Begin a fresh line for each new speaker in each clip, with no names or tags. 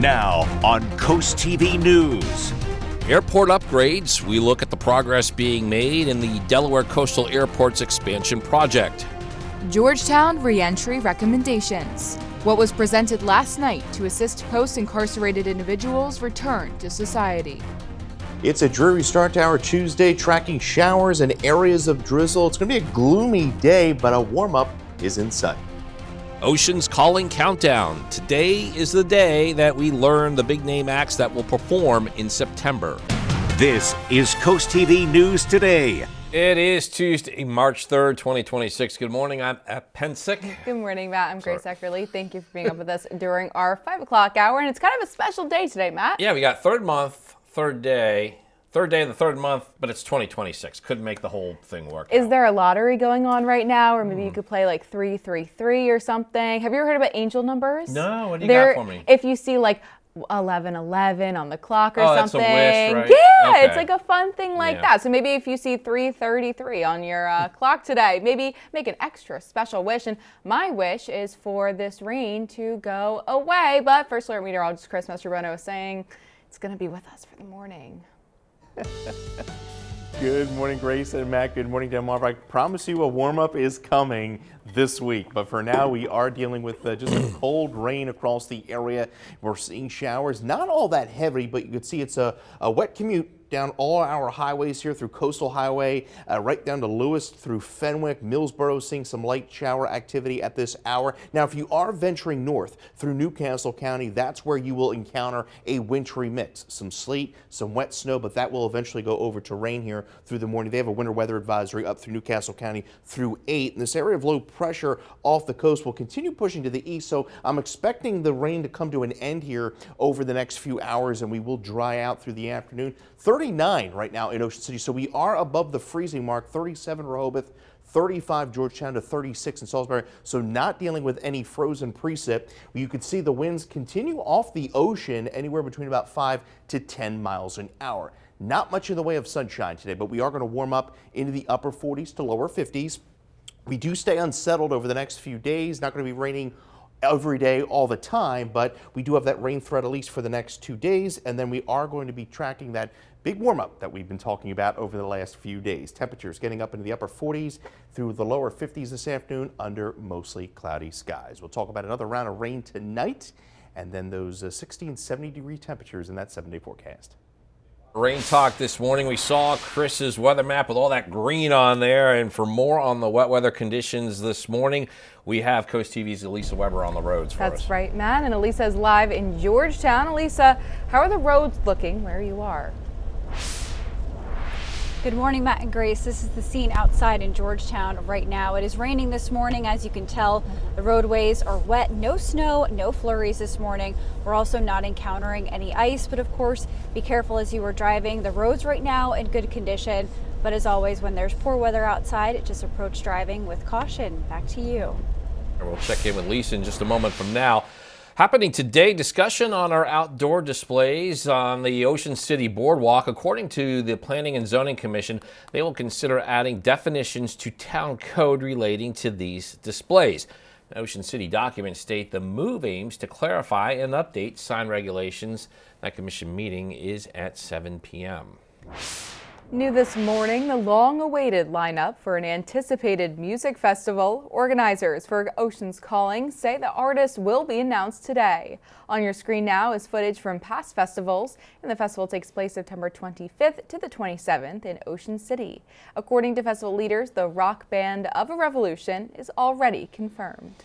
Now on CoastTV News.
Airport upgrades. We look at the progress being made in the Delaware Coastal Airport's expansion project.
Georgetown reentry recommendations. What was presented last night to assist post-incarcerated individuals return to society.
It's a dreary start to our Tuesday, tracking showers and areas of drizzle. It's going to be a gloomy day, but a warm-up is in sight.
Ocean's Calling Countdown. Today is the day that we learn the big-name acts that will perform in September.
This is CoastTV News Today.
It is Tuesday, March 3rd, 2026. Good morning, I'm Pensick.
Good morning, Matt. I'm Grace Eckerly. Thank you for being up with us during our 5 o'clock hour, and it's kind of a special day today, Matt.
Yeah, we got third month, third day of the third month, but it's 2026. Couldn't make the whole thing work.
Is there a lottery going on right now, or maybe you could play like 333 or something? Have you ever heard about angel numbers?
No, what do you got for me?
If you see like 1111 on the clock or something.
That's a wish, right?
Yeah,
Okay.
It's like a fun thing like that. So maybe if you see 333 on your clock today, maybe make an extra special wish. And my wish is for this rain to go away. But First Alert Meteorologist Chris Mastrobuono is saying it's going to be with us for the morning.
Good morning, Grace and Matt. Good morning, Delmarva. I promise you a warm-up is coming this week, but for now we are dealing with just cold rain across the area. We're seeing showers, not all that heavy, but you can see it's a wet commute down all our highways here through Coastal Highway, right down to Lewis through Fenwick, Millsboro, seeing some light shower activity at this hour. Now, if you are venturing north through Newcastle County, that's where you will encounter a wintry mix. Some sleet, some wet snow, but that will eventually go over to rain here through the morning. They have a winter weather advisory up through Newcastle County through 8. And this area of low pressure off the coast will continue pushing to the east, so I'm expecting the rain to come to an end here over the next few hours, and we will dry out through the afternoon. 39 right now in Ocean City, so we are above the freezing mark. 37 Rehoboth, 35 Georgetown to 36 in Salisbury, so not dealing with any frozen precip. You can see the winds continue off the ocean anywhere between about 5 to 10 miles an hour. Not much in the way of sunshine today, but we are going to warm up into the upper 40s to lower 50s. We do stay unsettled over the next few days. Not going to be raining every day all the time, but we do have that rain threat at least for the next 2 days, and then we are going to be tracking that big warm-up that we've been talking about over the last few days. Temperatures getting up into the upper 40s through the lower 50s this afternoon under mostly cloudy skies. We'll talk about another round of rain tonight, and then those 60 and 70 degree temperatures in that 7-day forecast.
Rain talk this morning. We saw Chris's weather map with all that green on there. And for more on the wet weather conditions this morning, we have Coast TV's Elisa Weber on the roads for us.
That's right, Matt. And Elisa is live in Georgetown. Elisa, how are the roads looking where you are?
Good morning, Matt and Grace. This is the scene outside in Georgetown right now. It is raining this morning. As you can tell, the roadways are wet. No snow, no flurries this morning. We're also not encountering any ice, but of course, be careful as you are driving. The roads right now in good condition, but as always, when there's poor weather outside, just approach driving with caution. Back to you.
We'll check in with Lisa in just a moment from now. Happening today, discussion on our outdoor displays on the Ocean City Boardwalk. According to the Planning and Zoning Commission, they will consider adding definitions to town code relating to these displays. Ocean City documents state the move aims to clarify and update sign regulations. That commission meeting is at 7 p.m.
New this morning, the long-awaited lineup for an anticipated music festival. Organizers for Ocean's Calling say the artists will be announced today. On your screen now is footage from past festivals, and the festival takes place September 25th to the 27th in Ocean City. According to festival leaders, the rock band of a Revolution is already confirmed.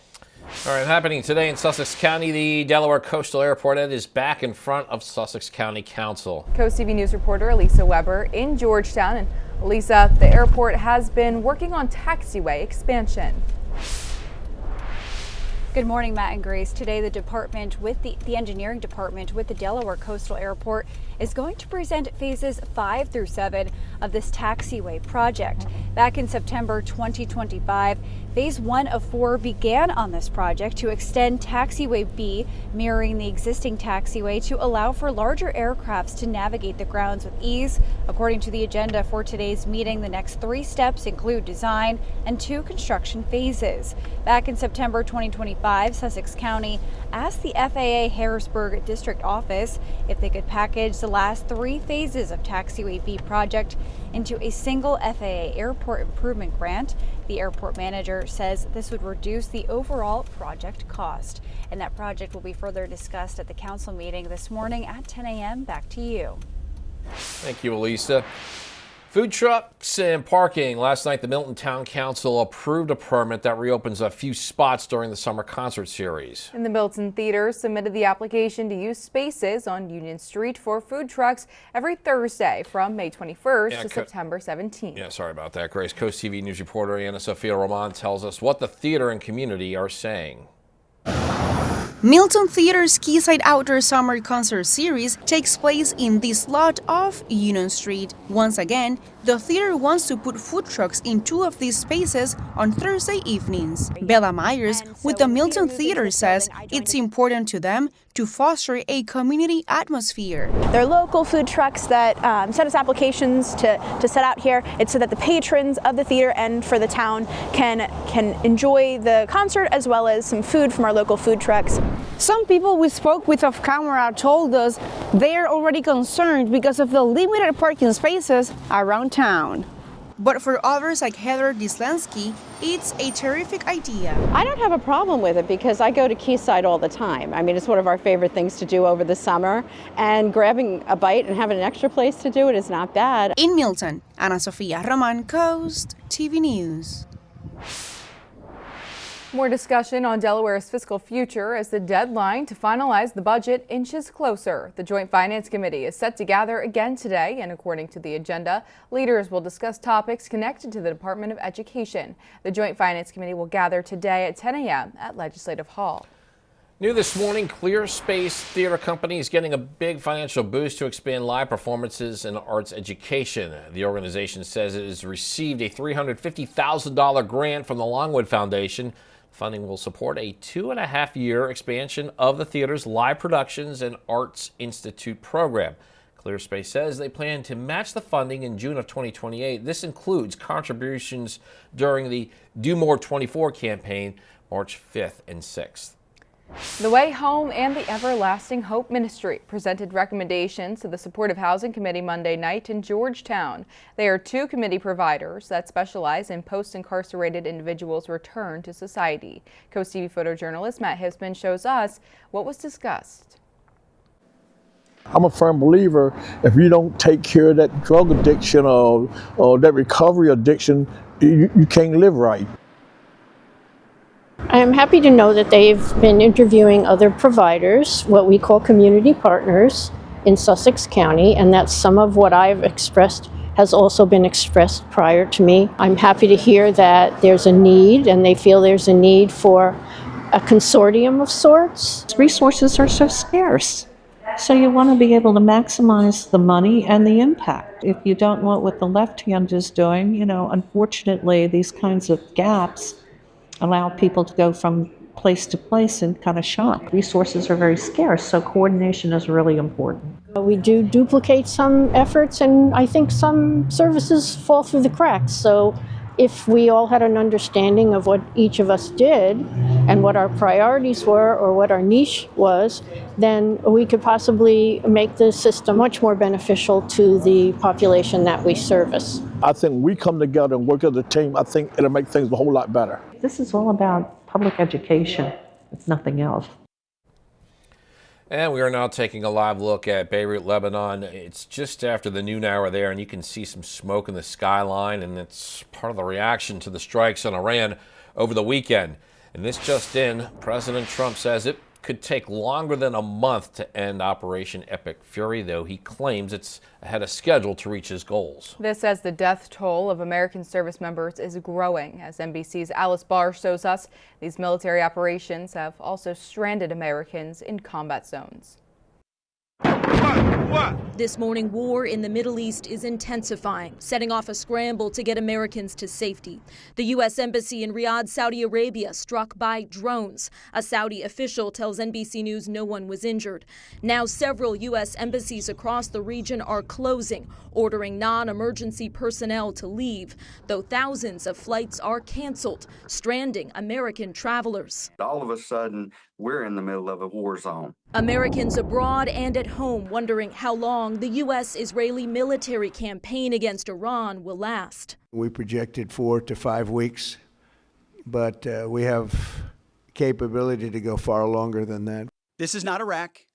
All right, happening today in Sussex County, the Delaware Coastal Airport is back in front of Sussex County Council.
CoastTV News reporter Elisa Weber in Georgetown. And Elisa, the airport has been working on taxiway expansion.
Good morning, Matt and Grace. Today, the department with the engineering department with the Delaware Coastal Airport is going to present phases 5 through 7 of this taxiway project. Back in September 2025, phase 1 of 4 began on this project to extend taxiway B, mirroring the existing taxiway to allow for larger aircrafts to navigate the grounds with ease. According to the agenda for today's meeting, the next 3 steps include design and 2 construction phases. Back in September 2025, 2025, Sussex County asked the FAA Harrisburg District Office if they could package the last 3 phases of Taxiway B project into a single FAA airport improvement grant. The airport manager says this would reduce the overall project cost. And that project will be further discussed at the council meeting this morning at 10 a.m. Back to you.
Thank you, Elisa. Food trucks and parking. Last night, the Milton Town Council approved a permit that reopens a few spots during the summer concert series.
And the Milton Theater submitted the application to use spaces on Union Street for food trucks every Thursday from May 21st to September 17th.
Yeah, sorry about that, Grace. Coast TV News reporter Anna Sophia Roman tells us what the theater and community are saying.
Milton Theater's Quayside Outdoor Summer Concert Series takes place in this lot off Union Street. Once again, the theater wants to put food trucks in 2 of these spaces on Thursday evenings. Bella Myers with the Milton Theater says it's important to them to foster a community atmosphere.
They're local food trucks that sent us applications to set out here. It's so that the patrons of the theater and for the town can enjoy the concert as well as some food from our local food trucks.
Some people we spoke with off camera told us they are already concerned because of the limited parking spaces around town.
But for others like Heather Dislensky, it's a terrific idea.
I don't have a problem with it because I go to Quayside all the time. I mean, it's one of our favorite things to do over the summer, and grabbing a bite and having an extra place to do it is not bad.
In Milton, Ana Sofia Roman, Coast TV News.
More discussion on Delaware's fiscal future as the deadline to finalize the budget inches closer. The Joint Finance Committee is set to gather again today, and according to the agenda, leaders will discuss topics connected to the Department of Education. The Joint Finance Committee will gather today at 10 a.m. at Legislative Hall.
New this morning, Clear Space Theater Company is getting a big financial boost to expand live performances and arts education. The organization says it has received a $350,000 grant from the Longwood Foundation. Funding will support a 2.5-year expansion of the theater's live productions and Arts Institute program. ClearSpace says they plan to match the funding in June of 2028. This includes contributions during the Do More 24 campaign, March 5th and 6th.
The Way Home and the Everlasting Hope Ministry presented recommendations to the Supportive Housing Committee Monday night in Georgetown. They are 2 committee providers that specialize in post-incarcerated individuals' return to society. Coast TV photojournalist Matt Hisman shows us what was discussed.
I'm a firm believer if you don't take care of that drug addiction or that recovery addiction, you can't live right.
I am happy to know that they've been interviewing other providers, what we call community partners in Sussex County, and that some of what I've expressed has also been expressed prior to me. I'm happy to hear that there's a need, and they feel there's a need for a consortium of sorts.
Resources are so scarce, so you want to be able to maximize the money and the impact. If you don't know what the left hand is doing, unfortunately, these kinds of gaps allow people to go from place to place and kind of shop. Resources are very scarce, so coordination is really important.
We do duplicate some efforts, and I think some services fall through the cracks. So if we all had an understanding of what each of us did and what our priorities were or what our niche was, then we could possibly make the system much more beneficial to the population that we service.
I think we come together and work as a team, I think it'll make things a whole lot better.
This is all about public education. It's nothing else.
And we are now taking a live look at Beirut, Lebanon. It's just after the noon hour there, and you can see some smoke in the skyline, and it's part of the reaction to the strikes on Iran over the weekend. And this just in, President Trump says it could take longer than a month to end Operation Epic Fury, though he claims it's ahead of schedule to reach his goals.
This as the death toll of American service members is growing. As NBC's Alice Barr shows us, these military operations have also stranded Americans in combat zones.
what? This morning, war in the Middle East is intensifying, setting off a scramble to get Americans to safety. The U.S. Embassy in Riyadh, Saudi Arabia, struck by drones. A Saudi official tells NBC News no one was injured. Now several U.S. embassies across the region are closing, ordering non-emergency personnel to leave, though thousands of flights are canceled, stranding American travelers.
All of a sudden, we're in the middle of a war zone.
Americans abroad and at home wondering how long the U.S.-Israeli military campaign against Iran will last.
We projected 4 to 5 weeks, but we have capability to go far longer than that.
This is not Iraq.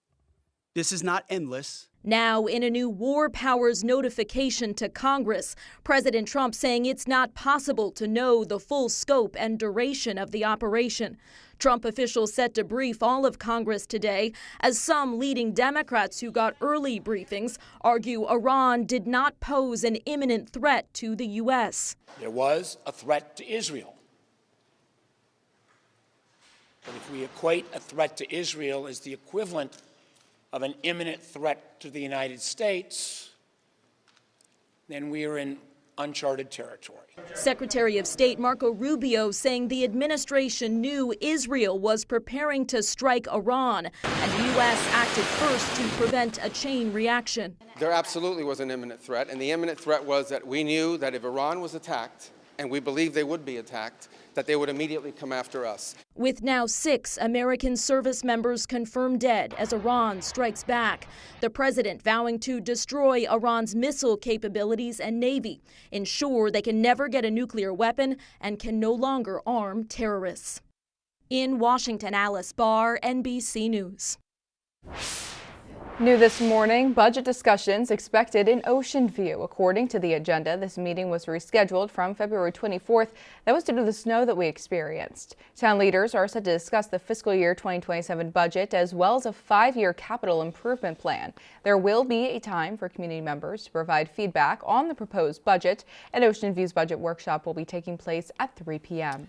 This is not endless.
Now, in a new war powers notification to Congress, President Trump saying it's not possible to know the full scope and duration of the operation. Trump officials set to brief all of Congress today, as some leading Democrats who got early briefings argue Iran did not pose an imminent threat to the U.S.
There was a threat to Israel. But if we equate a threat to Israel as the equivalent of an imminent threat to the United States, then we are in uncharted territory.
Secretary of State Marco Rubio saying the administration knew Israel was preparing to strike Iran, and the U.S. acted first to prevent a chain reaction.
There absolutely was an imminent threat, and the imminent threat was that we knew that if Iran was attacked, and we believed they would be attacked, that they would immediately come after us.
With now 6 American service members confirmed dead as Iran strikes back. The president vowing to destroy Iran's missile capabilities and navy, ensure they can never get a nuclear weapon and can no longer arm terrorists. In Washington, Alice Barr, NBC News.
New this morning, budget discussions expected in Ocean View. According to the agenda, this meeting was rescheduled from February 24th. That was due to the snow that we experienced. Town leaders are set to discuss the fiscal year 2027 budget as well as a 5-year capital improvement plan. There will be a time for community members to provide feedback on the proposed budget, and Ocean View's budget workshop will be taking place at 3 p.m.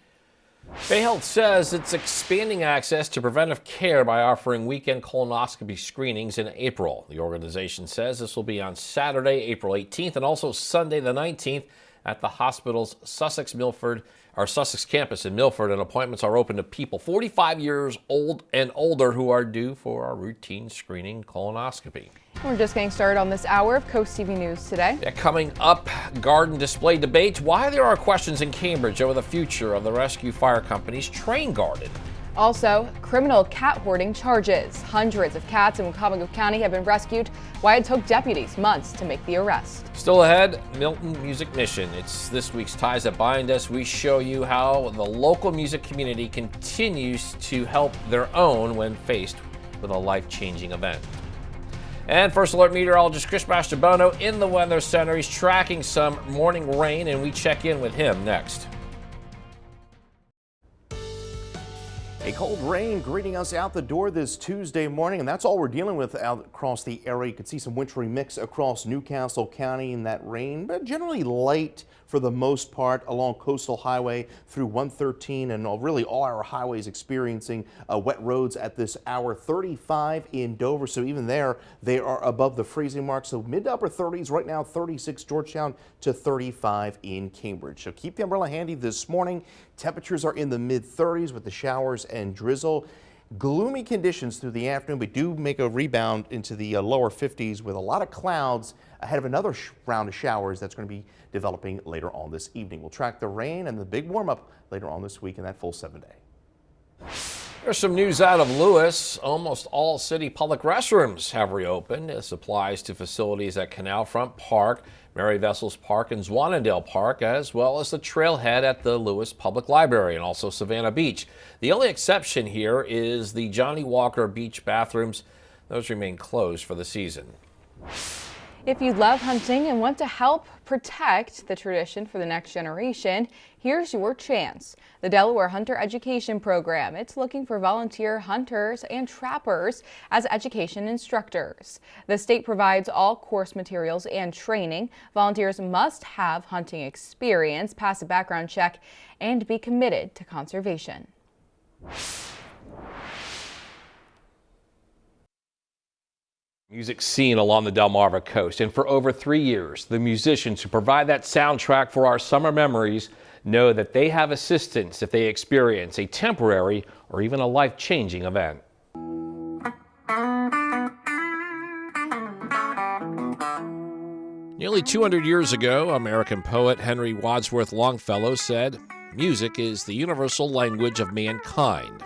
Bay Health says it's expanding access to preventive care by offering weekend colonoscopy screenings in April. The organization says this will be on Saturday, April 18th, and also Sunday the 19th at the hospital's Sussex campus in Milford, and appointments are open to people 45 years old and older who are due for a routine screening colonoscopy.
We're just getting started on this hour of CoastTV News today.
Coming up, garden display debates, why there are questions in Cambridge over the future of the Rescue Fire Company's train garden.
Also, criminal cat hoarding charges. Hundreds of cats in Wacomico County have been rescued, why it took deputies months to make the arrest.
Still ahead, Milton Music Mission. It's this week's Ties That Bind Us. We show you how the local music community continues to help their own when faced with a life-changing event. And First Alert meteorologist Chris Mastrobono in the Weather Center. He's tracking some morning rain, and we check in with him next.
A cold rain greeting us out the door this Tuesday morning, and that's all we're dealing with out across the area. You can see some wintry mix across Newcastle County in that rain, but generally light for the most part along Coastal Highway through 113, and really all our highways experiencing wet roads at this hour. 35 in Dover, so even there they are above the freezing mark. So mid to upper 30s right now, 36 Georgetown to 35 in Cambridge. So keep the umbrella handy this morning. Temperatures are in the mid 30s with the showers and drizzle. Gloomy conditions through the afternoon. We do make a rebound into the lower 50s with a lot of clouds ahead of another round of showers that's going to be developing later on this evening. We'll track the rain and the big warm up later on this week in that full 7-day.
There's some news out of Lewis. Almost all city public restrooms have reopened. This applies to facilities at Canal Front Park, Mary Vessels Park, and Zwannendale Park, as well as the trailhead at the Lewis Public Library and also Savannah Beach. The only exception here is the Johnny Walker Beach bathrooms. Those remain closed for the season.
If you love hunting and want to help protect the tradition for the next generation, here's your chance. The Delaware Hunter Education Program. It's looking for volunteer hunters and trappers as education instructors. The state provides all course materials and training. Volunteers must have hunting experience, pass a background check, and be committed to conservation.
music scene along the Delmarva coast. And for over 3 years, the musicians who provide that soundtrack for our summer memories know that they have assistance if they experience a temporary or even a life-changing event. Nearly 200 years ago, American poet Henry Wadsworth Longfellow said, "Music is the universal language of mankind."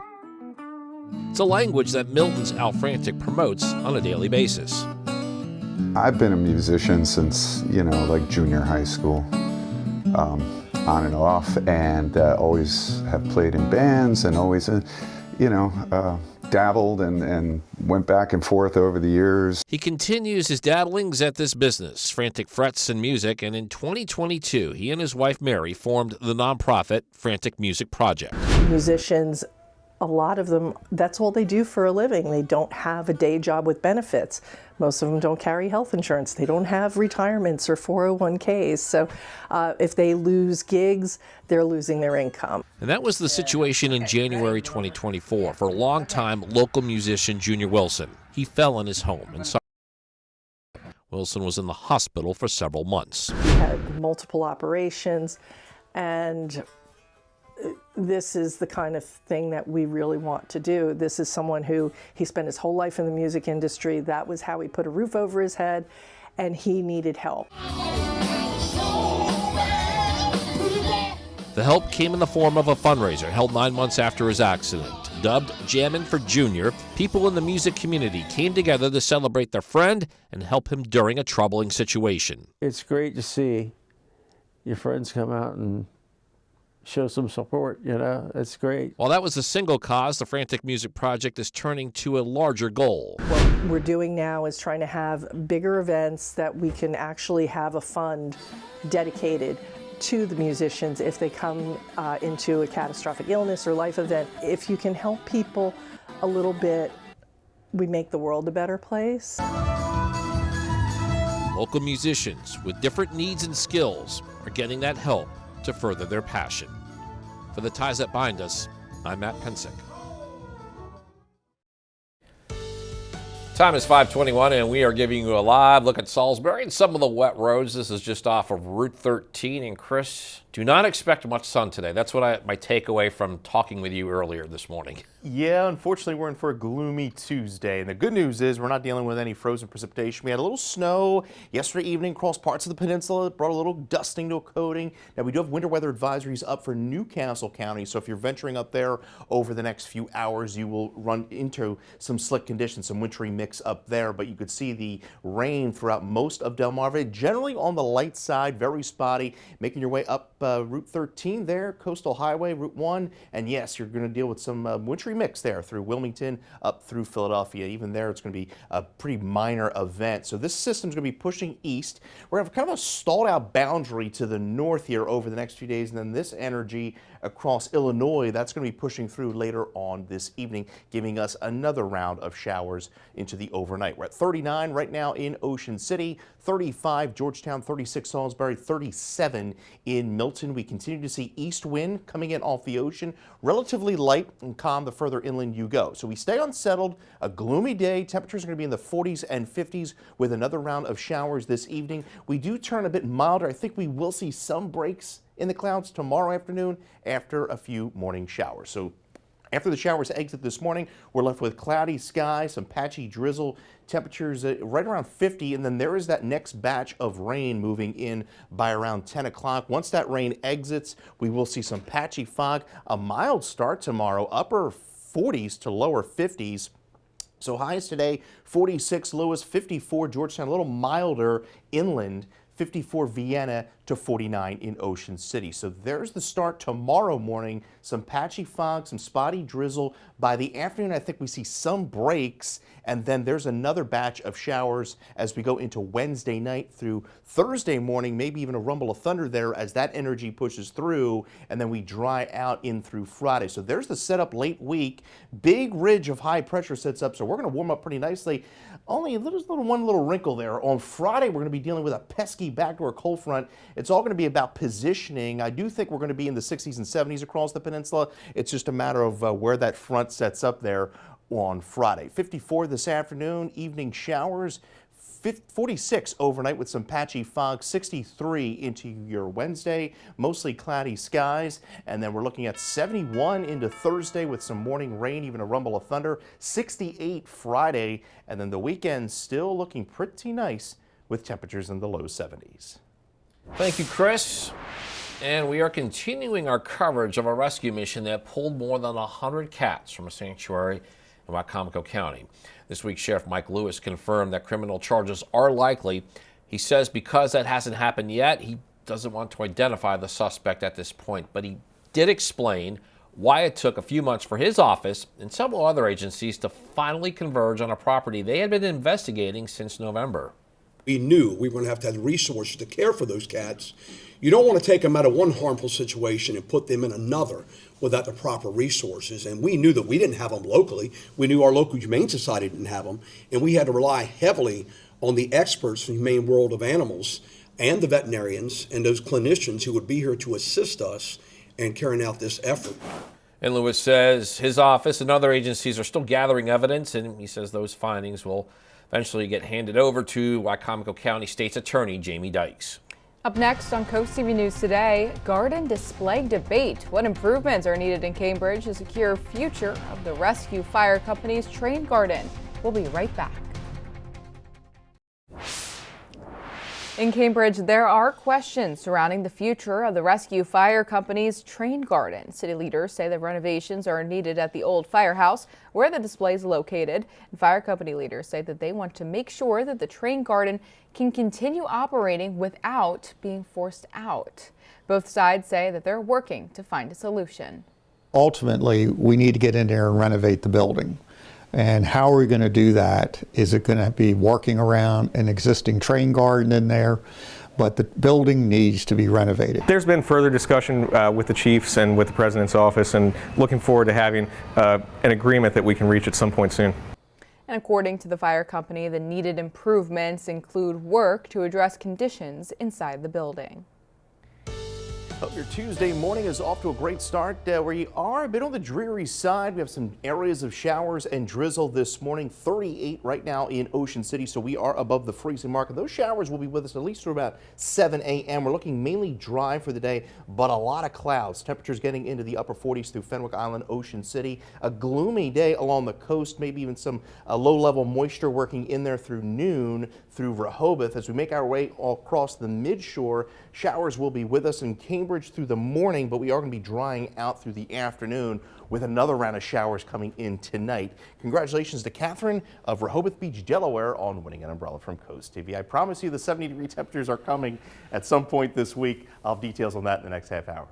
It's a language that Milton's Al Frantic promotes on a daily basis.
I've been a musician since, like junior high school, on and off, and always have played in bands and always, dabbled and went back and forth over the years.
He continues his dabblings at this business, Frantic Frets and Music, and in 2022, he and his wife Mary formed the nonprofit Frantic Music Project.
Musicians, a lot of them, that's all they do for a living. They don't have a day job with benefits. Most of them don't carry health insurance. They don't have retirements or 401ks. So if they lose gigs, they're losing their income.
And that was the situation in January 2024 for longtime local musician Junior Wilson. He fell in his home and Wilson was in the hospital for several months.
He had multiple operations, and this is the kind of thing that we really want to do. This is someone who, he spent his whole life in the music industry. That was how he put a roof over his head, and he needed help.
The help came in the form of a fundraiser held 9 months after his accident. Dubbed Jammin' for Junior, people in the music community came together to celebrate their friend and help him during a troubling situation.
It's great to see your friends come out and show some support, it's great.
While that was a single cause, the Frantic Music Project is turning to a larger goal.
What we're doing now is trying to have bigger events that we can actually have a fund dedicated to the musicians if they come into a catastrophic illness or life event. If you can help people a little bit, we make the world a better place.
Local musicians with different needs and skills are getting that help to further their passion. For the ties that bind us, I'm Matt Pensick. Time is 5:21, and we are giving you a live look at Salisbury and some of the wet roads. This is just off of Route 13. And Chris, do not expect much sun today. That's what my takeaway from talking with you earlier this morning.
Yeah, unfortunately, we're in for a gloomy Tuesday. And the good news is we're not dealing with any frozen precipitation. We had a little snow yesterday evening across parts of the peninsula. It brought a little dusting to a coating. Now, we do have winter weather advisories up for Newcastle County. So if you're venturing up there over the next few hours, you will run into some slick conditions, some wintry mix up there. But you could see the rain throughout most of Delmarva, generally on the light side, very spotty. Making your way up Route 13 there, Coastal Highway, Route 1. And yes, you're going to deal with some wintry mix there through Wilmington up through Philadelphia. Even there, it's going to be a pretty minor event. So this system's going to be pushing east. We're going to have kind of a stalled out boundary to the north here over the next few days. And then this energy across Illinois, that's going to be pushing through later on this evening, giving us another round of showers into the overnight. We're at 39 right now in Ocean City, 35 Georgetown, 36 Salisbury, 37 in Milton. We continue to see east wind coming in off the ocean, relatively light and calm the further inland you go. So we stay unsettled, a gloomy day. Temperatures are going to be in the 40s and 50s with another round of showers this evening. We do turn a bit milder. I think we will see some breaks in the clouds tomorrow afternoon after a few morning showers. So after the showers exit this morning, we're left with cloudy skies, some patchy drizzle, temperatures right around 50, and then there is that next batch of rain moving in by around 10 o'clock. Once that rain exits, we will see some patchy fog, a mild start tomorrow, upper 40s to lower 50s. So highs today, 46 Lewis, 54 Georgetown, a little milder inland, 54 Vienna to 49 in Ocean City. So there's the start tomorrow morning. Some patchy fog, some spotty drizzle. By the afternoon, I think we see some breaks, and then there's another batch of showers as we go into Wednesday night through Thursday morning, maybe even a rumble of thunder there as that energy pushes through, and then we dry out in through Friday. So there's the setup late week. Big ridge of high pressure sets up, so we're going to warm up pretty nicely. Only one little wrinkle there. On Friday, we're going to be dealing with a pesky backdoor cold front. It's all going to be about positioning. I do think we're going to be in the 60s and 70s across the peninsula. It's just a matter of where that front sets up there on Friday. 54 this afternoon, evening showers. 46 overnight with some patchy fog, 63 into your Wednesday, mostly cloudy skies, and then we're looking at 71 into Thursday with some morning rain, even a rumble of thunder, 68 Friday, and then the weekend still looking pretty nice with temperatures in the low 70s.
Thank you, Chris. And we are continuing our coverage of a rescue mission that pulled more than 100 cats from a sanctuary in Wicomico County. This week, Sheriff Mike Lewis confirmed that criminal charges are likely. He says because that hasn't happened yet, he doesn't want to identify the suspect at this point, but he did explain why it took a few months for his office and several other agencies to finally converge on a property they had been investigating since November.
We knew we were going to have the resources to care for those cats. You don't want to take them out of one harmful situation and put them in another without the proper resources. And we knew that we didn't have them locally. We knew our local Humane Society didn't have them. And we had to rely heavily on the experts from the humane world of animals and the veterinarians and those clinicians who would be here to assist us in carrying out this effort.
And Lewis says his office and other agencies are still gathering evidence, and he says those findings will eventually get handed over to Wicomico County State's Attorney Jamie Dykes.
Up next on CoastTV News Today, garden display debate. What improvements are needed in Cambridge to secure future of the Rescue Fire Company's train garden? We'll be right back. In Cambridge, there are questions surrounding the future of the Rescue Fire Company's train garden. City leaders say that renovations are needed at the old firehouse where the display is located. And fire company leaders say that they want to make sure that the train garden can continue operating without being forced out. Both sides say that they're working to find a solution.
Ultimately, we need to get in there and renovate the building. And how are we going to do that? Is it going to be working around an existing train garden in there? But the building needs to be renovated.
There's been further discussion with the chiefs and with the president's office, and looking forward to having an agreement that we can reach at some point soon.
And according to the fire company, the needed improvements include work to address conditions inside the building.
Hope your Tuesday morning is off to a great start. Where you are, a bit on the dreary side. We have some areas of showers and drizzle this morning. 38 right now in Ocean City, so we are above the freezing mark. And those showers will be with us at least through about 7 a.m. We're looking mainly dry for the day, but a lot of clouds. Temperatures getting into the upper 40s through Fenwick Island, Ocean City. A gloomy day along the coast, maybe even some low-level moisture working in there through noon through Rehoboth. As we make our way all across the midshore, showers will be with us in Cambridge through the morning, but we are going to be drying out through the afternoon with another round of showers coming in tonight. Congratulations to Catherine of Rehoboth Beach, Delaware on winning an umbrella from CoastTV. I promise you the 70-degree temperatures are coming at some point this week. I'll have details on that in the next half hour.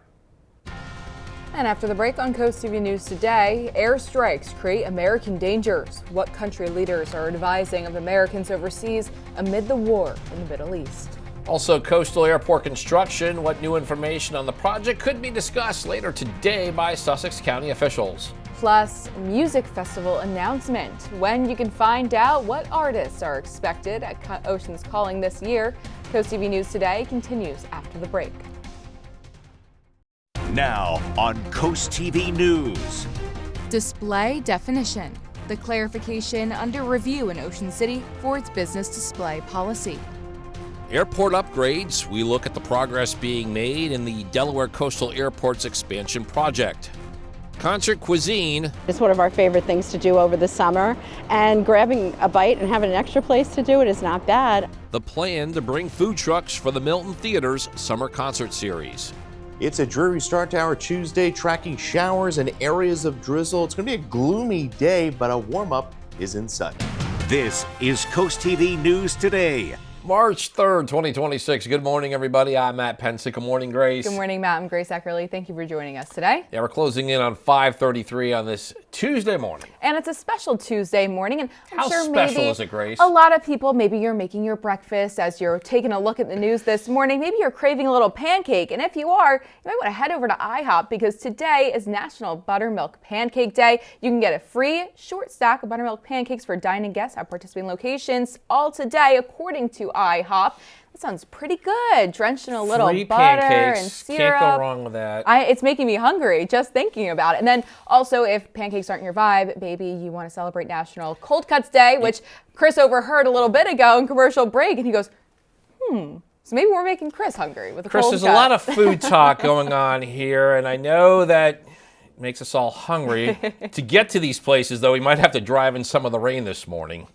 And after the break on CoastTV News Today, airstrikes create American dangers. What country leaders are advising of Americans overseas amid the war in the Middle East.
Also, coastal airport construction. What new information on the project could be discussed later today by Sussex County officials.
Plus, music festival announcement. When you can find out what artists are expected at Ocean's Calling this year. CoastTV News Today continues after the break.
Now on CoastTV News.
Display definition. The clarification under review in Ocean City for its business display policy.
Airport upgrades. We look at the progress being made in the Delaware Coastal Airport's expansion project. Concert cuisine.
It's one of our favorite things to do over the summer, and grabbing a bite and having an extra place to do it is not bad.
The plan to bring food trucks for the Milton Theater's summer concert series.
It's a dreary start to our Tuesday, tracking showers and areas of drizzle. It's going to be a gloomy day, but a warm-up is in sight.
This is CoastTV News Today.
March 3rd, 2026. Good morning, everybody. I'm Matt Pensick. Good morning, Grace.
Good morning, Matt. I'm Grace Eckerly. Thank you for joining us today.
Yeah, we're closing in on 5:33 on this Tuesday morning.
And it's a special Tuesday morning. And I'm
How
sure
special
maybe
is it, Grace?
a lot of people, maybe you're making your breakfast as you're taking a look at the news this morning. Maybe you're craving a little pancake. And if you are, you might want to head over to IHOP because today is National Buttermilk Pancake Day. You can get a free short stack of buttermilk pancakes for dining guests at participating locations all today, according to IHOP. That sounds pretty good. Drenched in a little
Free
butter
pancakes.
and syrup.
Can't go wrong with that.
It's making me hungry just thinking about it. And then also, if pancakes aren't your vibe, maybe you want to celebrate National Cold Cuts Day, which Chris overheard a little bit ago in commercial break, and he goes, so maybe we're making Chris hungry with a
Chris,
cold
there's
cut.
a lot of food talk going on here, and I know that it makes us all hungry. To get to these places, though, we might have to drive in some of the rain this morning.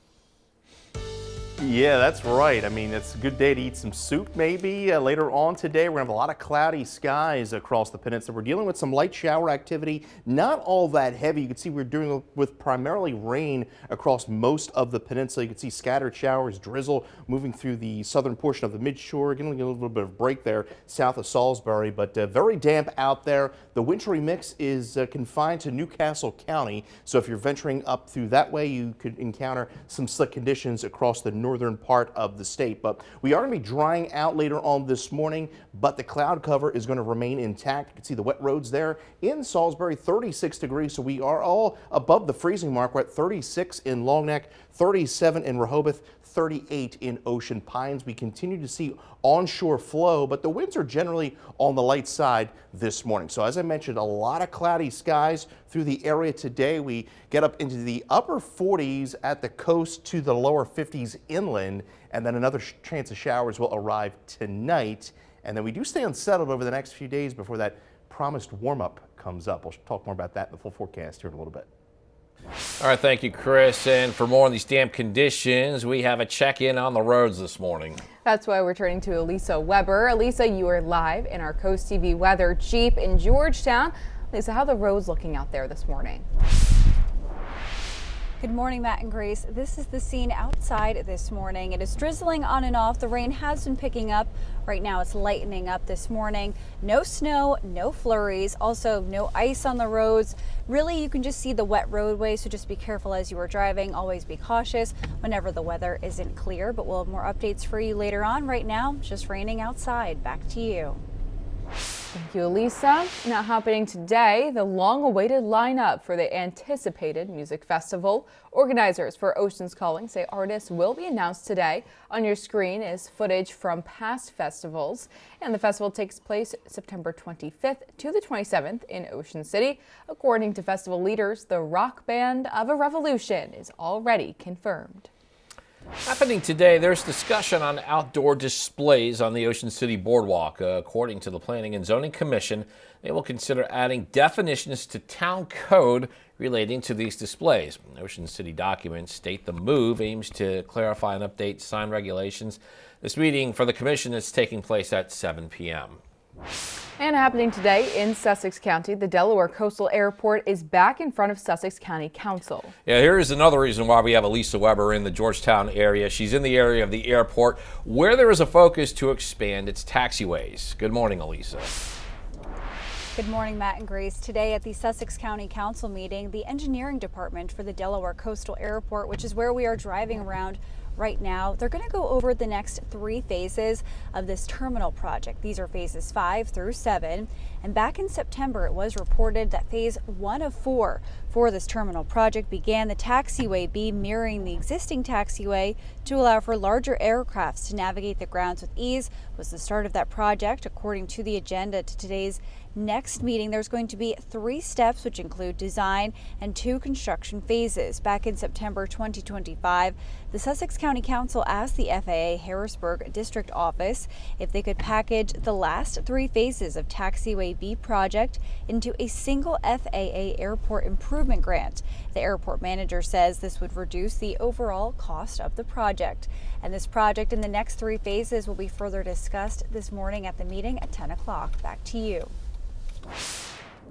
Yeah, that's right. I mean, it's a good day to eat some soup maybe. Later on today, we're going to have a lot of cloudy skies across the peninsula. We're dealing with some light shower activity, not all that heavy. You can see we're dealing with primarily rain across most of the peninsula. You can see scattered showers, drizzle moving through the southern portion of the midshore. Getting a little bit of break there south of Salisbury, but very damp out there. The wintry mix is confined to Newcastle County, so if you're venturing up through that way, you could encounter some slick conditions across the northern part of the state. But we are going to be drying out later on this morning, but the cloud cover is going to remain intact. You can see the wet roads there in Salisbury, 36 degrees, so we are all above the freezing mark. We're at 36 in Long Neck, 37 in Rehoboth, 38 in Ocean Pines. We continue to see onshore flow, but the winds are generally on the light side this morning. So as I mentioned, a lot of cloudy skies through the area today. We get up into the upper 40s at the coast to the lower 50s inland, and then another chance of showers will arrive tonight. And then we do stay unsettled over the next few days before that promised warm-up comes up. We'll talk more about that in the full forecast here in a little bit.
All right, thank you, Chris. And for more on these damp conditions, we have a check-in on the roads this morning.
That's why we're turning to Elisa Weber. Elisa, you are live in our Coast TV weather Jeep in Georgetown. Lisa, how are the roads looking out there this morning?
Good morning, Matt and Grace. This is the scene outside this morning. It is drizzling on and off. The rain has been picking up. Right now it's lightening up this morning. No snow, no flurries, also no ice on the roads. Really, you can just see the wet roadway, so just be careful as you are driving. Always be cautious whenever the weather isn't clear, but we'll have more updates for you later on. Right now, just raining outside. Back to you.
Thank you, Elisa. Now happening today, the long-awaited lineup for the anticipated music festival. Organizers for Oceans Calling say artists will be announced today. On your screen is footage from past festivals, and the festival takes place September 25th to the 27th in Ocean City. According to festival leaders, the rock band of a revolution is already confirmed.
Happening today, there's discussion on outdoor displays on the Ocean City Boardwalk. According to the Planning and Zoning Commission, they will consider adding definitions to town code relating to these displays. Ocean City documents state the move aims to clarify and update sign regulations. This meeting for the commission is taking place at 7 p.m.
And happening today in Sussex County, the Delaware Coastal Airport is back in front of Sussex County Council.
Yeah, here's another reason why we have Elisa Weber in the Georgetown area. She's in the area of the airport where there is a focus to expand its taxiways. Good morning, Elisa.
Good morning, Matt and Grace. Today at the Sussex County Council meeting, the engineering department for the Delaware Coastal Airport, which is where we are driving around right now, they're going to go over the next 3 phases of this terminal project. These are phases 5 through 7. And back in September, it was reported that phase 1 of 4 for this terminal project began the taxiway B mirroring the existing taxiway to allow for larger aircrafts to navigate the grounds with ease was the start of that project. According to the agenda to today's next meeting, there's going to be 3 steps, which include design and 2 construction phases. Back in September 2025, the Sussex County Council asked the FAA Harrisburg District Office if they could package the last 3 phases of Taxiway B project into a single FAA airport improvement grant. The airport manager says this would reduce the overall cost of the project. And this project in the next 3 phases will be further discussed this morning at the meeting at 10 o'clock. Back to you.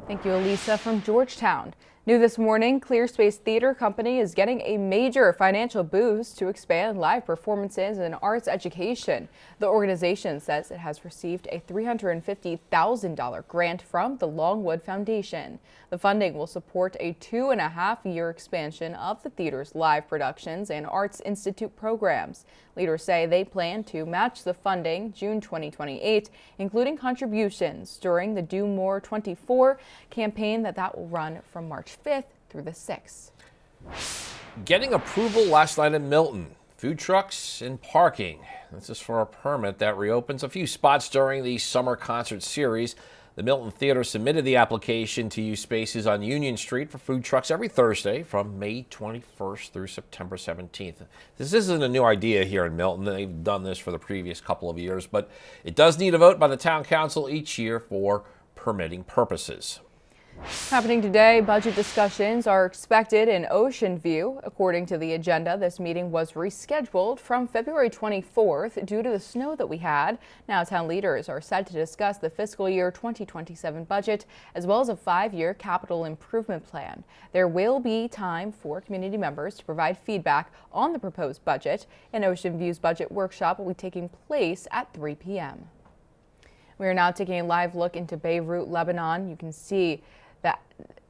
Thank you, Elisa from Georgetown. New this morning, Clear Space Theater Company is getting a major financial boost to expand live performances and arts education. The organization says it has received a $350,000 grant from the Longwood Foundation. The funding will support a 2.5-year expansion of the theater's live productions and Arts Institute programs. Leaders say they plan to match the funding June 2028, including contributions during the Do More 24 campaign that will run from March 5th through the 6th.
Getting approval last night in Milton. Food trucks and parking. This is for a permit that reopens a few spots during the summer concert series. The Milton Theater submitted the application to use spaces on Union Street for food trucks every Thursday from May 21st through September 17th. This isn't a new idea here in Milton. They've done this for the previous couple of years, but it does need a vote by the town council each year for permitting purposes.
Happening today, budget discussions are expected in Ocean View. According to the agenda, this meeting was rescheduled from February 24th due to the snow that we had. Now, town leaders are set to discuss the fiscal year 2027 budget as well as a 5-year capital improvement plan. There will be time for community members to provide feedback on the proposed budget. An Ocean View's budget workshop will be taking place at 3 p.m. We are now taking a live look into Beirut, Lebanon. You can see that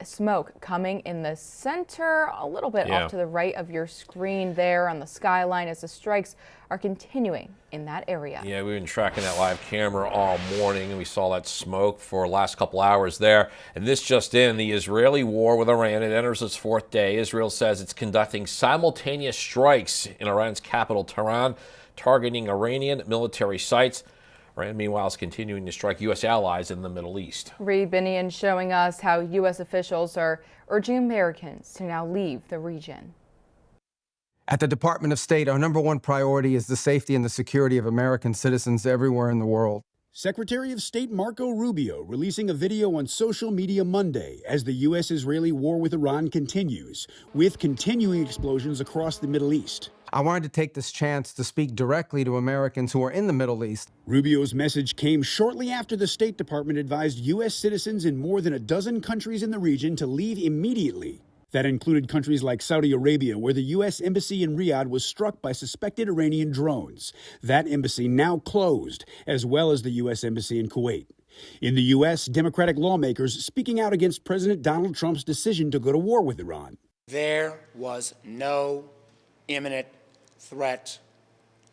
smoke coming in the center, a little bit off to the right of your screen there on the skyline as the strikes are continuing in that area.
Yeah, we've been tracking that live camera all morning, and we saw that smoke for the last couple hours there. And this just in, the Israeli war with Iran, it enters its 4th day. Israel says it's conducting simultaneous strikes in Iran's capital, Tehran, targeting Iranian military sites. Iran, meanwhile, is continuing to strike U.S. allies in the Middle East.
Reed Binion showing us how U.S. officials are urging Americans to now leave the region.
At the Department of State, our #1 priority is the safety and the security of American citizens everywhere in the world.
Secretary of State Marco Rubio releasing a video on social media Monday as the U.S.-Israeli war with Iran continues, with continuing explosions across the Middle East.
I wanted to take this chance to speak directly to Americans who are in the Middle East.
Rubio's message came shortly after the State Department advised U.S. citizens in more than a dozen countries in the region to leave immediately. That included countries like Saudi Arabia, where the U.S. Embassy in Riyadh was struck by suspected Iranian drones. That embassy now closed, as well as the U.S. Embassy in Kuwait. In the U.S., Democratic lawmakers speaking out against President Donald Trump's decision to go to war with Iran.
There was no imminent threat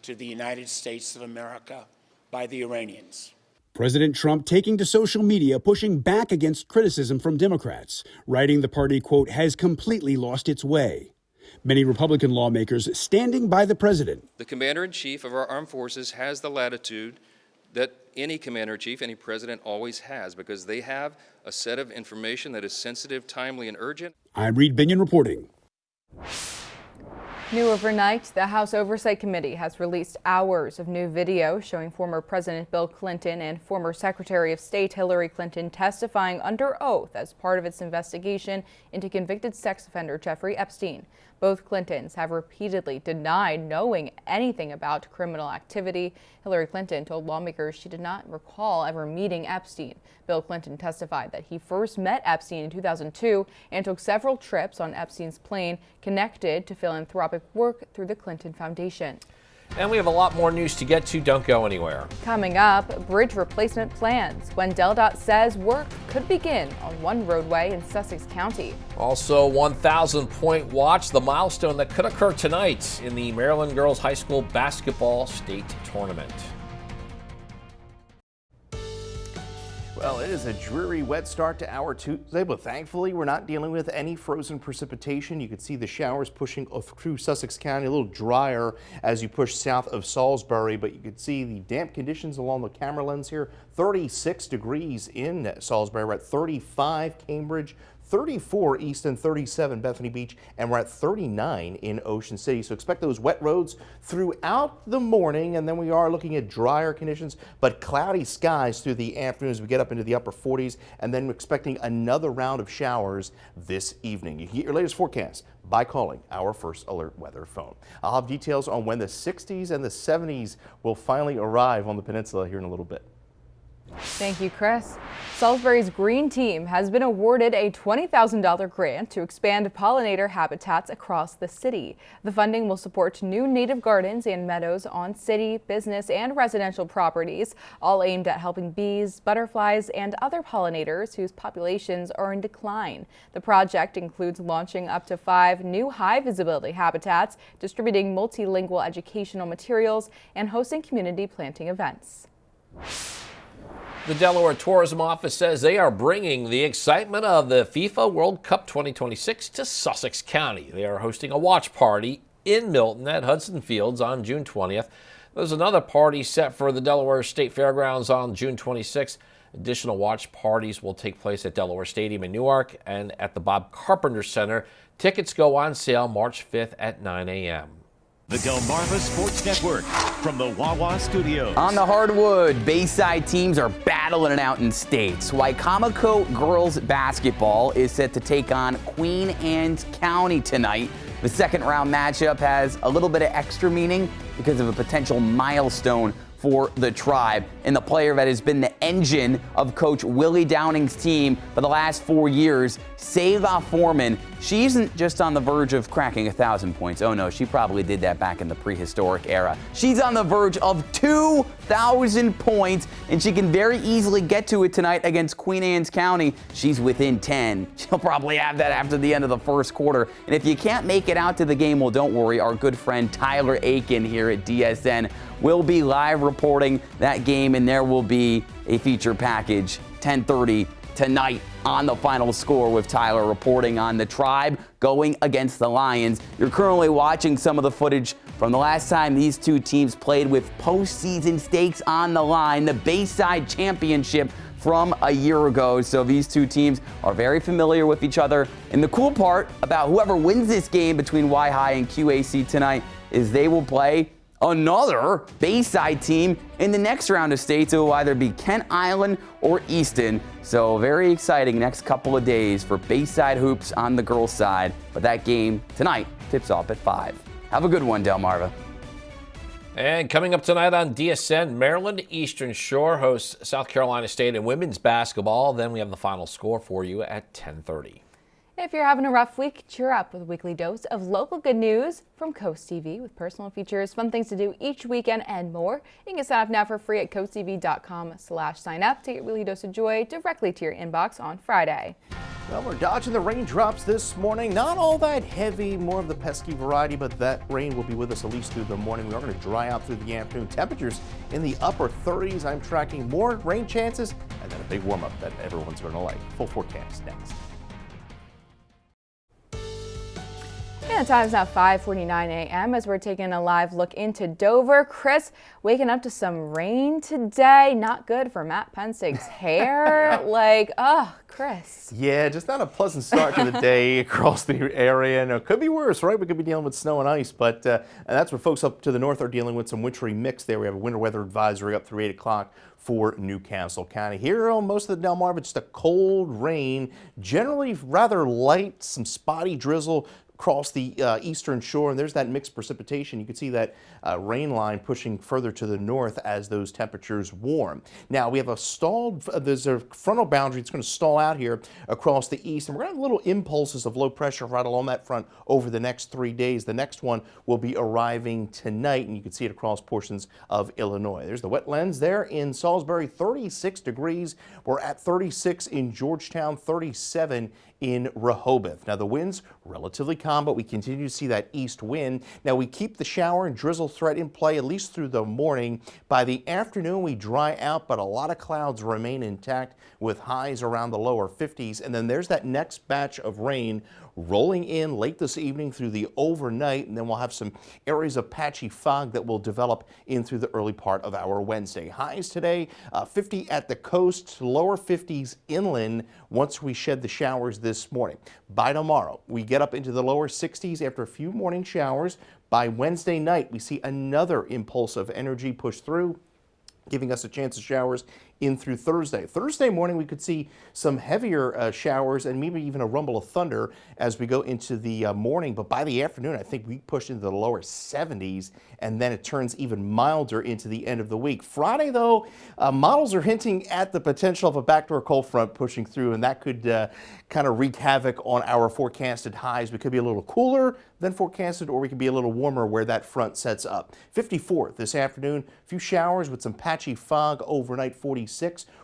to the United States of America by the Iranians.
President Trump taking to social media, pushing back against criticism from Democrats, writing the party, quote, has completely lost its way. Many Republican lawmakers standing by the president.
The commander-in-chief of our armed forces has the latitude that any commander-in-chief, any president always has, because they have a set of information that is sensitive, timely, and urgent.
I'm Reed Binion reporting.
New overnight, the House Oversight Committee has released hours of new video showing former President Bill Clinton and former Secretary of State Hillary Clinton testifying under oath as part of its investigation into convicted sex offender Jeffrey Epstein. Both Clintons have repeatedly denied knowing anything about criminal activity. Hillary Clinton told lawmakers she did not recall ever meeting Epstein. Bill Clinton testified that he first met Epstein in 2002 and took several trips on Epstein's plane connected to philanthropic work through the Clinton Foundation.
And we have a lot more news to get to. Don't go anywhere.
Coming up, bridge replacement plans when DelDOT says work could begin on one roadway in Sussex County.
Also, 1,000-point watch, the milestone that could occur tonight in the Maryland Girls High School Basketball State Tournament.
Well, it is a dreary, wet start to our Tuesday, but thankfully we're not dealing with any frozen precipitation. You can see the showers pushing through Sussex County, a little drier as you push south of Salisbury, but you can see the damp conditions along the camera lens here. 36 degrees in Salisbury, we're at 35 Cambridge, 34 Easton, 37 Bethany Beach, and we're at 39 in Ocean City. So expect those wet roads throughout the morning, and then we are looking at drier conditions, but cloudy skies through the afternoon as we get up into the upper 40s, and then we're expecting another round of showers this evening. You can get your latest forecast by calling our First Alert Weather phone. I'll have details on when the 60s and the 70s will finally arrive on the peninsula here in a little bit.
Thank you, Chris. Salisbury's Green Team has been awarded a $20,000 grant to expand pollinator habitats across the city. The funding will support new native gardens and meadows on city, business, and residential properties, all aimed at helping bees, butterflies, and other pollinators whose populations are in decline. The project includes launching up to 5 new high-visibility habitats, distributing multilingual educational materials, and hosting community planting events.
The Delaware Tourism Office says they are bringing the excitement of the FIFA World Cup 2026 to Sussex County. They are hosting a watch party in Milton at Hudson Fields on June 20th. There's another party set for the Delaware State Fairgrounds on June 26th. Additional watch parties will take place at Delaware Stadium in Newark and at the Bob Carpenter Center. Tickets go on sale March 5th at 9 a.m.
The Delmarva Sports Network from the Wawa Studios.
On the hardwood, Bayside teams are battling it out in states. Wicomico girls basketball is set to take on Queen Anne's County tonight. The second round matchup has a little bit of extra meaning because of a potential milestone for the Tribe. And the player that has been the engine of Coach Willie Downing's team for the last 4 years, Seva Foreman, she isn't just on the verge of cracking 1,000 points. Oh no, she probably did that back in the prehistoric era. She's on the verge of 2,000 points, and she can very easily get to it tonight against Queen Anne's County. She's within 10. She'll probably have that after the end of the first quarter. And if you can't make it out to the game, well, don't worry. Our good friend Tyler Aiken here at DSN will be live reporting that game, and there will be a feature package 10:30 tonight on The Final Score with Tyler reporting on the Tribe going against the Lions. You're currently watching some of the footage from the last time these two teams played with postseason stakes on the line, the Bayside Championship from a year ago. So these two teams are very familiar with each other. And the cool part about whoever wins this game between Y-High and QAC tonight is they will play another Bayside team in the next round of states. It will either be Kent Island or Easton. So very exciting next couple of days for Bayside hoops on the girls' side. But that game tonight tips off at 5. Have a good one, Delmarva.
And coming up tonight on DSN, Maryland Eastern Shore hosts South Carolina State in women's basketball. Then we have the Final Score for you at 10:30.
If you're having a rough week, cheer up with a weekly dose of local good news from Coast TV with personal features, fun things to do each weekend, and more. You can sign up now for free at coasttv.com/sign up to get a weekly dose of joy directly to your inbox on Friday.
Well, we're dodging the raindrops this morning. Not all that heavy, more of the pesky variety, but that rain will be with us at least through the morning. We are going to dry out through the afternoon. Temperatures in the upper 30s. I'm tracking more rain chances and then a big warm up that everyone's going to like. Full forecast next.
And the time is now 5:49 a.m. as we're taking a live look into Dover. Chris, waking up to some rain today. Not good for Matt Pensig's hair. Chris.
Yeah, just not a pleasant start to the day across the area. And it could be worse, right? We could be dealing with snow and ice, but and that's where folks up to the north are dealing with some wintry mix there. We have a winter weather advisory up through 8 o'clock for Newcastle County. Here on most of the Delmarva, just a cold rain, generally rather light, some spotty drizzle across the eastern shore, and there's that mixed precipitation. You can see that rain line pushing further to the north as those temperatures warm. Now we have there's a frontal boundary that's going to stall out here across the east, and we're going to have little impulses of low pressure right along that front over the next 3 days. The next one will be arriving tonight, and you can see it across portions of Illinois. There's the wetlands there in Salisbury, 36 degrees. We're at 36 in Georgetown, 37 in Rehoboth. Now the winds relatively calm, but we continue to see that east wind. Now we keep the shower and drizzle threat in play at least through the morning. By the afternoon we dry out, but a lot of clouds remain intact with highs around the lower 50s. And then there's that next batch of rain rolling in late this evening through the overnight, and then we'll have some areas of patchy fog that will develop in through the early part of our Wednesday. Highs today, 50 at the coast, lower 50s inland once we shed the showers this morning. By tomorrow, we get up into the lower 60s after a few morning showers. By Wednesday night, we see another impulse of energy push through, giving us a chance of showers in through Thursday. Thursday morning, we could see some heavier showers and maybe even a rumble of thunder as we go into the morning. But by the afternoon, I think we push into the lower 70s, and then it turns even milder into the end of the week. Friday, though, models are hinting at the potential of a backdoor cold front pushing through, and that could kind of wreak havoc on our forecasted highs. We could be a little cooler than forecasted, or we could be a little warmer where that front sets up. 54 this afternoon, a few showers with some patchy fog overnight, 46.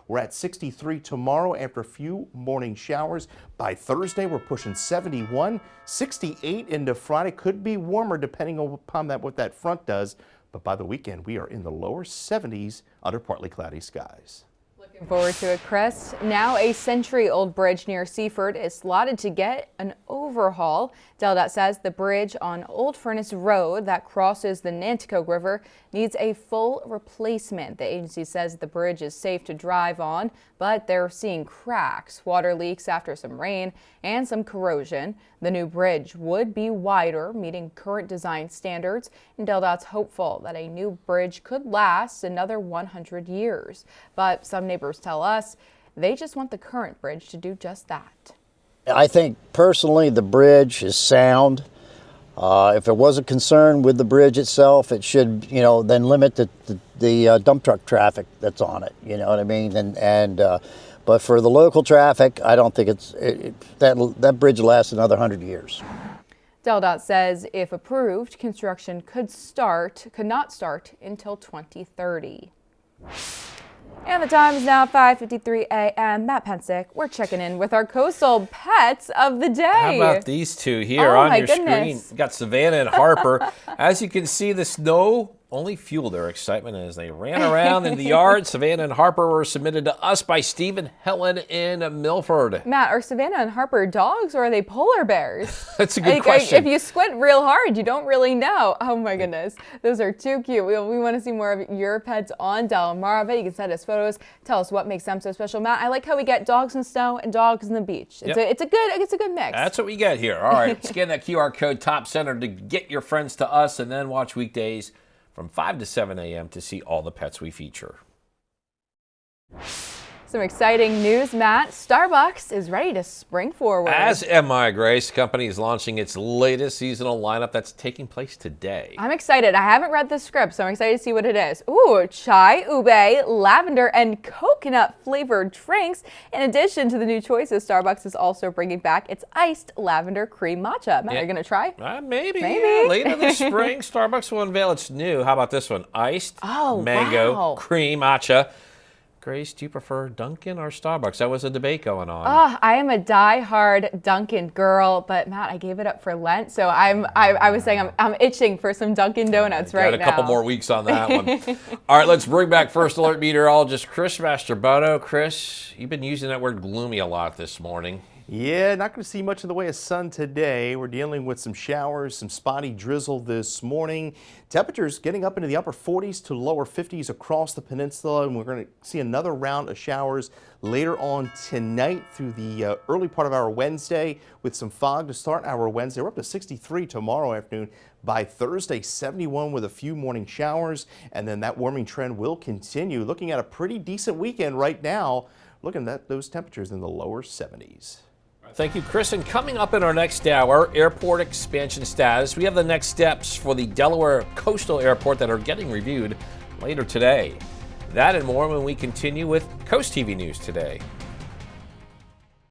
We're at 63 tomorrow after a few morning showers. By Thursday, we're pushing 71, 68 into Friday. Could be warmer depending upon what that front does. But by the weekend, we are in the lower 70s under partly cloudy skies.
Looking forward to it, Chris. Now a century-old bridge near Seaford is slotted to get an overhaul. DelDOT says the bridge on Old Furnace Road that crosses the Nanticoke River needs a full replacement. The agency says the bridge is safe to drive on, but they're seeing cracks, water leaks after some rain, and some corrosion. The new bridge would be wider, meeting current design standards, and DelDOT's hopeful that a new bridge could last another 100 years. But some neighbors tell us they just want the current bridge to do just that.
I think personally the bridge is sound. If there was a concern with the bridge itself, it should, then limit the dump truck traffic that's on it. You know what I mean? But for the local traffic, I don't think that bridge lasts another 100 years.
DelDOT says if approved, construction could not start until 2030. And the time is now 5:53 a.m. Matt Pensick, we're checking in with our coastal pets of the day.
How about these two here on your screen? Got Savannah and Harper. As you can see, the snow only fueled their excitement as they ran around in the yard. Savannah and Harper were submitted to us by Stephen Helen in Milford.
Matt, are Savannah and Harper dogs or are they polar bears?
That's a good question.
If you squint real hard, you don't really know. Oh my goodness. Those are too cute. We want to see more of your pets on Delmarva. You can send us photos. Tell us what makes them so special. Matt, I like how we get dogs in the snow and dogs in the beach. It's a good mix.
That's what we get here. All right, scan that QR code top center to get your friends to us, and then watch weekdays from 5 to 7 a.m. to see all the pets we feature.
Some exciting news, Matt. Starbucks is ready to spring forward.
As am I, Grace. The company is launching its latest seasonal lineup that's taking place today.
I'm excited. I haven't read the script, so I'm excited to see what it is. Ooh, chai, ube, lavender, and coconut flavored drinks. In addition to the new choices, Starbucks is also bringing back its iced lavender cream matcha. Matt, are you going to try?
Maybe. Yeah. Later this spring, Starbucks will unveil its new, how about this one? Iced mango cream matcha. Grace, do you prefer Dunkin' or Starbucks? That was a debate going on.
I am a die-hard Dunkin' girl, but Matt, I gave it up for Lent, so I was saying I'm itching for some Dunkin' Donuts right now.
Got a couple more weeks on that one. All right, let's bring back First Alert meteorologist Chris Mastrobono. Chris, you've been using that word gloomy a lot this morning.
Yeah, not going to see much in the way of sun today. We're dealing with some showers, some spotty drizzle this morning. Temperatures getting up into the upper 40s to lower 50s across the peninsula, and we're going to see another round of showers later on tonight through the early part of our Wednesday with some fog to start our Wednesday. We're up to 63 tomorrow afternoon. By Thursday, 71 with a few morning showers, and then that warming trend will continue. Looking at a pretty decent weekend right now, looking at those temperatures in the lower 70s.
Thank you, Chris. And coming up in our next hour, airport expansion status. We have the next steps for the Delaware Coastal Airport that are getting reviewed later today. That and more when we continue with Coast TV News Today.